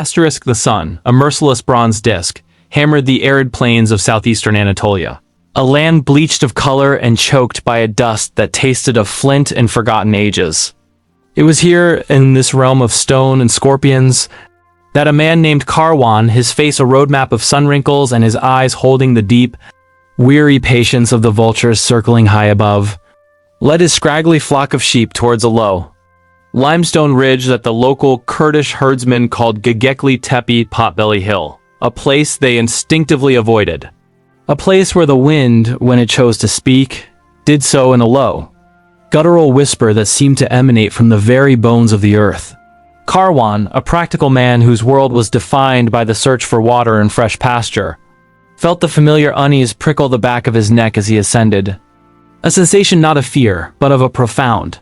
The sun, a merciless bronze disk, hammered the arid plains of southeastern Anatolia. A land bleached of color and choked by a dust that tasted of flint and forgotten ages. It was here, in this realm of stone and scorpions, that a man named Carwan, his face a roadmap of sun wrinkles and his eyes holding the deep, weary patience of the vultures circling high above, led his scraggly flock of sheep towards a low limestone ridge that the local Kurdish herdsmen called Göbekli Tepe Potbelly Hill, a place they instinctively avoided. A place where the wind, when it chose to speak, did so in a low, guttural whisper that seemed to emanate from the very bones of the earth. Carwan, a practical man whose world was defined by the search for water and fresh pasture, felt the familiar unease prickle the back of his neck as he ascended. A sensation not of fear, but of a profound,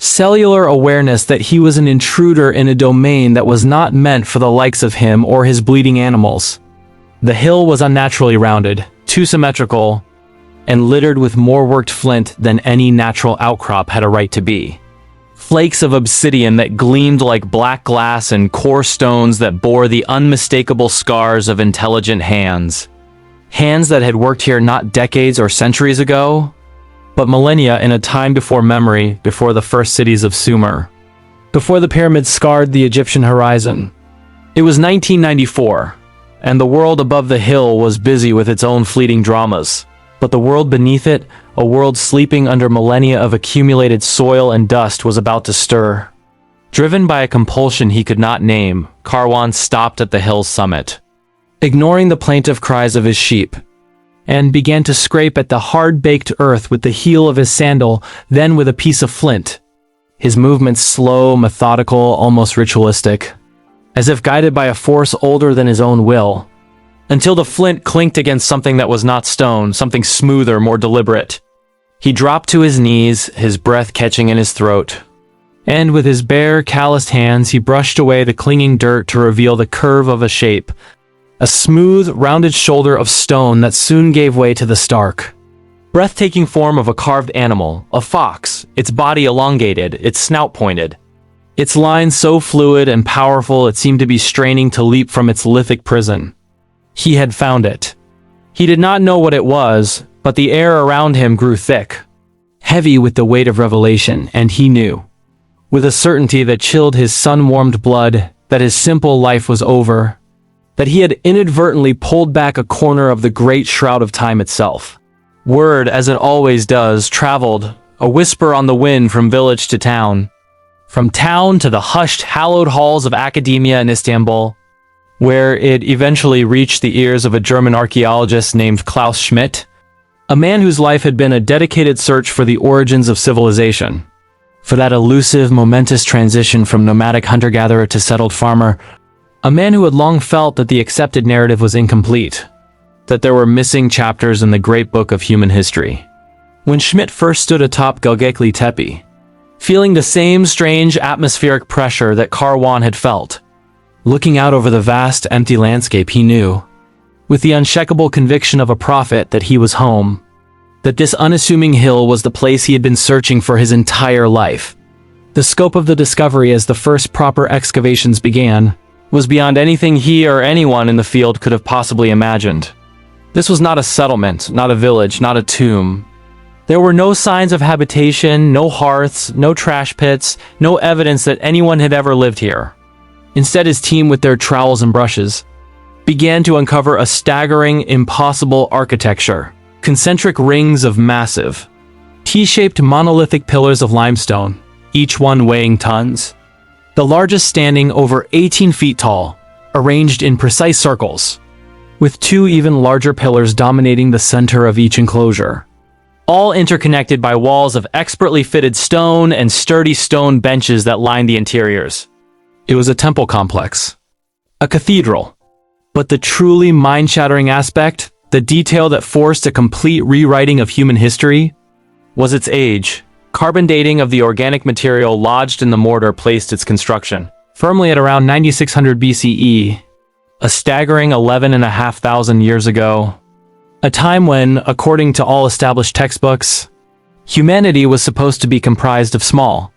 cellular awareness that he was an intruder in a domain that was not meant for the likes of him or his bleeding animals. The hill was unnaturally rounded, too symmetrical, and littered with more worked flint than any natural outcrop had a right to be. Flakes of obsidian that gleamed like black glass and core stones that bore the unmistakable scars of intelligent hands. Hands that had worked here not decades or centuries ago, but millennia, in a time before memory, before the first cities of Sumer, before the pyramids scarred the Egyptian horizon. It was 1994, and the world above the hill was busy with its own fleeting dramas. But the world beneath it, a world sleeping under millennia of accumulated soil and dust, was about to stir. Driven by a compulsion he could not name, Carwan stopped at the hill's summit, ignoring the plaintive cries of his sheep, and began to scrape at the hard-baked earth with the heel of his sandal, then with a piece of flint. His movements slow, methodical, almost ritualistic, as if guided by a force older than his own will, until the flint clinked against something that was not stone, something smoother, more deliberate. He dropped to his knees, his breath catching in his throat, and with his bare, calloused hands he brushed away the clinging dirt to reveal the curve of a shape, a smooth, rounded shoulder of stone that soon gave way to the stark, breathtaking form of a carved animal, a fox, its body elongated, its snout pointed, its lines so fluid and powerful it seemed to be straining to leap from its lithic prison. He had found it. He did not know what it was, but the air around him grew thick, heavy with the weight of revelation, and he knew, with a certainty that chilled his sun-warmed blood, that his simple life was over, that he had inadvertently pulled back a corner of the great shroud of time itself. Word, as it always does, traveled, a whisper on the wind from village to town, from town to the hushed, hallowed halls of academia in Istanbul, where it eventually reached the ears of a German archaeologist named Klaus Schmidt, a man whose life had been a dedicated search for the origins of civilization, for that elusive, momentous transition from nomadic hunter-gatherer to settled farmer, a man who had long felt that the accepted narrative was incomplete, that there were missing chapters in the great book of human history. When Schmidt first stood atop Göbekli Tepe, feeling the same strange atmospheric pressure that Carwan had felt, looking out over the vast, empty landscape, he knew, with the unshakable conviction of a prophet, that he was home, that this unassuming hill was the place he had been searching for his entire life. The scope of the discovery as the first proper excavations began was beyond anything he or anyone in the field could have possibly imagined. This was not a settlement, not a village, not a tomb. There were no signs of habitation, no hearths, no trash pits, no evidence that anyone had ever lived here. Instead, his team, with their trowels and brushes, began to uncover a staggering, impossible architecture. Concentric rings of massive, T-shaped monolithic pillars of limestone, each one weighing tons. The largest standing over 18 feet tall, arranged in precise circles, with two even larger pillars dominating the center of each enclosure, all interconnected by walls of expertly fitted stone and sturdy stone benches that lined the interiors. It was a temple complex, a cathedral, but the truly mind-shattering aspect, the detail that forced a complete rewriting of human history, was its age. Carbon dating of the organic material lodged in the mortar placed its construction firmly at around 9600 BCE, a staggering 11,500 years ago, a time when, according to all established textbooks, humanity was supposed to be comprised of small,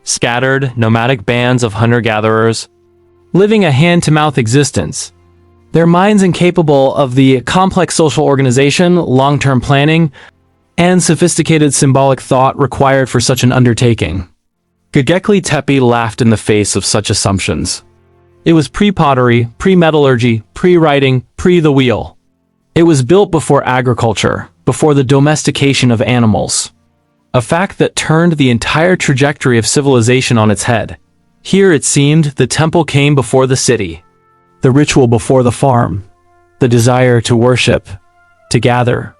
scattered, nomadic bands of hunter-gatherers, living a hand-to-mouth existence. Their minds incapable of the complex social organization, long-term planning, and sophisticated symbolic thought required for such an undertaking. Göbekli Tepe laughed in the face of such assumptions. It was pre-pottery, pre-metallurgy, pre-writing, pre-the wheel. It was built before agriculture, before the domestication of animals. A fact that turned the entire trajectory of civilization on its head. Here, it seemed, the temple came before the city. The ritual before the farm. The desire to worship, to gather,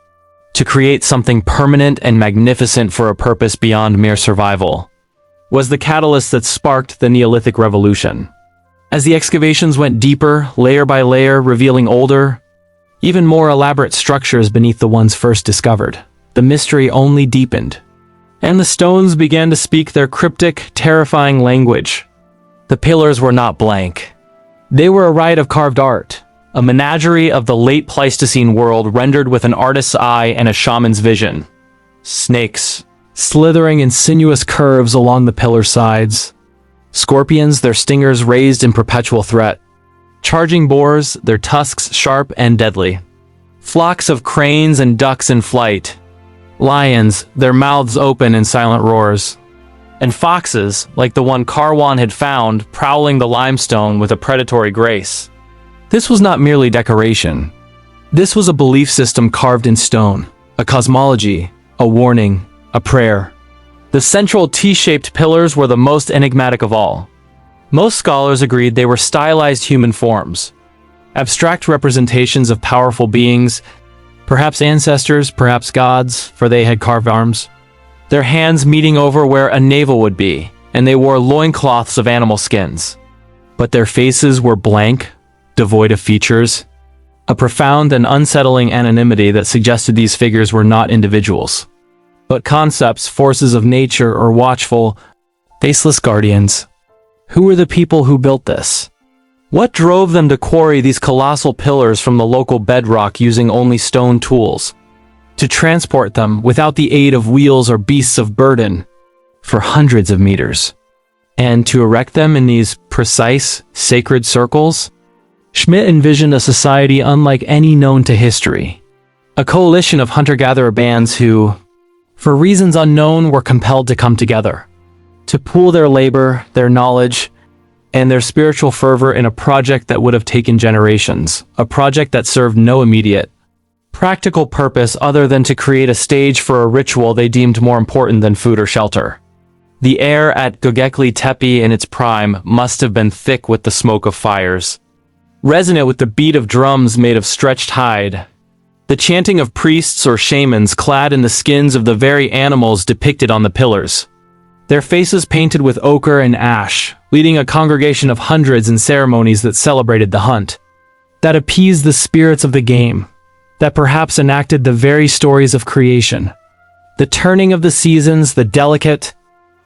to create something permanent and magnificent for a purpose beyond mere survival, was the catalyst that sparked the Neolithic Revolution. As the excavations went deeper, layer by layer, revealing older, even more elaborate structures beneath the ones first discovered, the mystery only deepened. And the stones began to speak their cryptic, terrifying language. The pillars were not blank. They were a rite of carved art, a menagerie of the late Pleistocene world rendered with an artist's eye and a shaman's vision. Snakes, slithering in sinuous curves along the pillar sides. Scorpions, their stingers raised in perpetual threat. Charging boars, their tusks sharp and deadly. Flocks of cranes and ducks in flight. Lions, their mouths open in silent roars. And foxes, like the one Carwan had found, prowling the limestone with a predatory grace. This was not merely decoration. This was a belief system carved in stone, a cosmology, a warning, a prayer. The central T-shaped pillars were the most enigmatic of all. Most scholars agreed they were stylized human forms, abstract representations of powerful beings, perhaps ancestors, perhaps gods, for they had carved arms. Their hands meeting over where a navel would be, and they wore loincloths of animal skins. But their faces were blank, devoid of features, a profound and unsettling anonymity that suggested these figures were not individuals, but concepts, forces of nature, or watchful, faceless guardians. Who were the people who built this? What drove them to quarry these colossal pillars from the local bedrock using only stone tools? To transport them without the aid of wheels or beasts of burden for hundreds of meters, and to erect them in these precise, sacred circles? Schmidt envisioned a society unlike any known to history. A coalition of hunter-gatherer bands who, for reasons unknown, were compelled to come together, to pool their labor, their knowledge, and their spiritual fervor in a project that would have taken generations, a project that served no immediate, practical purpose other than to create a stage for a ritual they deemed more important than food or shelter. The air at Göbekli Tepe in its prime must have been thick with the smoke of fires, resonant with the beat of drums made of stretched hide, the chanting of priests or shamans clad in the skins of the very animals depicted on the pillars, their faces painted with ochre and ash, leading a congregation of hundreds in ceremonies that celebrated the hunt, that appeased the spirits of the game, that perhaps enacted the very stories of creation. The turning of the seasons, the delicate,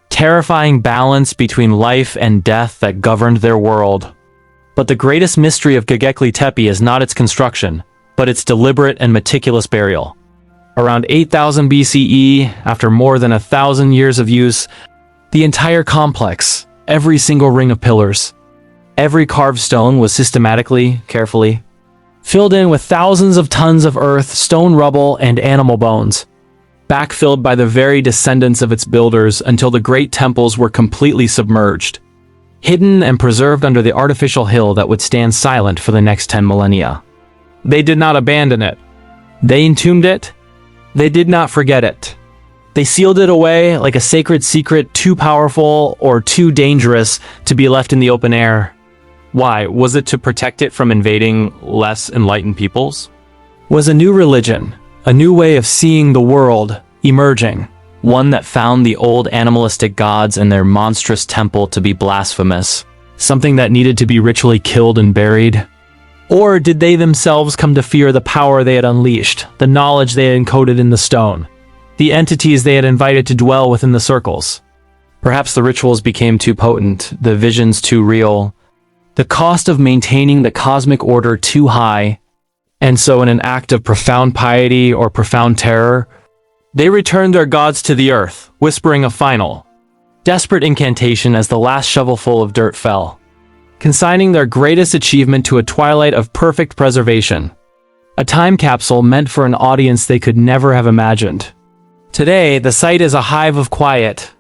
terrifying balance between life and death that governed their world. But the greatest mystery of Göbekli Tepe is not its construction, but its deliberate and meticulous burial. Around 8000 BCE, after more than 1,000 years of use, the entire complex, every single ring of pillars, every carved stone was systematically, carefully, filled in with thousands of tons of earth, stone rubble, and animal bones, backfilled by the very descendants of its builders until the great temples were completely submerged, hidden and preserved under the artificial hill that would stand silent for the next 10 millennia. They did not abandon it. They entombed it. They did not forget it. They sealed it away like a sacred secret too powerful or too dangerous to be left in the open air. Why? Was it to protect it from invading less enlightened peoples? Was a new religion, a new way of seeing the world, emerging, one that found the old animalistic gods and their monstrous temple to be blasphemous, something that needed to be ritually killed and buried? Or did they themselves come to fear the power they had unleashed, the knowledge they had encoded in the stone, the entities they had invited to dwell within the circles? Perhaps the rituals became too potent, the visions too real, the cost of maintaining the cosmic order too high, and so in an act of profound piety or profound terror, they returned their gods to the earth, whispering a final, desperate incantation as the last shovelful of dirt fell. consigning their greatest achievement to a twilight of perfect preservation. A time capsule meant for an audience they could never have imagined. Today, the site is a hive of quiet,